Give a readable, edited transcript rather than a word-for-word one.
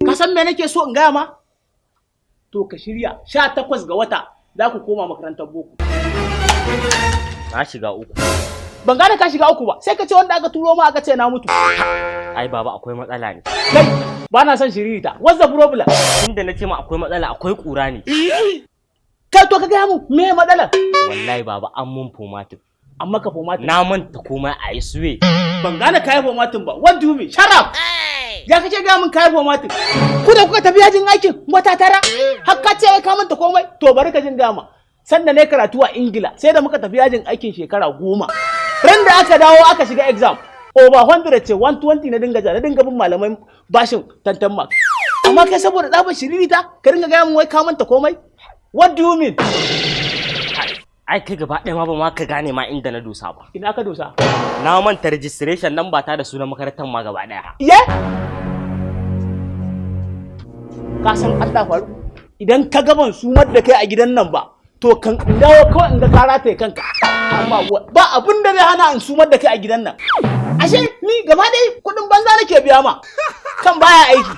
Ka san me nake so in gaya ma? To ka shirya 18 ga wata za ku koma makarantar boko. Na shiga uku. Ban gane ka shiga uku ba, sai ka ce wanda aka turo ma aka ce na mutu. Ai baba akwai matsala ne. Kai, ba na son shiririta. What's the problem? Inda na ce ma akwai matsala akwai kura ne. Kai to ka gaya mu me matsalar? Wallahi baba an mun formatin. An maka formatin? Na manta komai a yi suwe. Ban gane kayan formatin ba. What do you mean? Shut up! Ya kace gaya mun kayan formatin. Ku da kuka tafi yajin aikin wata tara. Har ka ce ka manta komai. To bari ka jin gama. Sanda ne karatu a Ingila sai da muka tafi yajin aikin shekara 10. Ran da aka dawo aka shiga exam. Over 100 ce 120 na dinga bin malamai bashin tantan mark. Amma kai saboda tsabar shiririta ka dinga gaya mun wai ka manta komai. What do you mean? Ai kai gaba ɗaya ma ba ma ka gane ma inda na dosa ba. Ina ka dosa? Na manta registration nan ba ta da sunan makarantar ma gaba ɗaya. Ye? Ka san Allah faru? Idan ka gaban sumar da kai a gidan nan ba, to kan dawo kawai in ga ka rataye kanka. Amma ba abin da zai hana in sumar da kai a gidan nan. Ashe ni gaba ɗaya kuɗin banza nake biya ma. Kan baya aiki.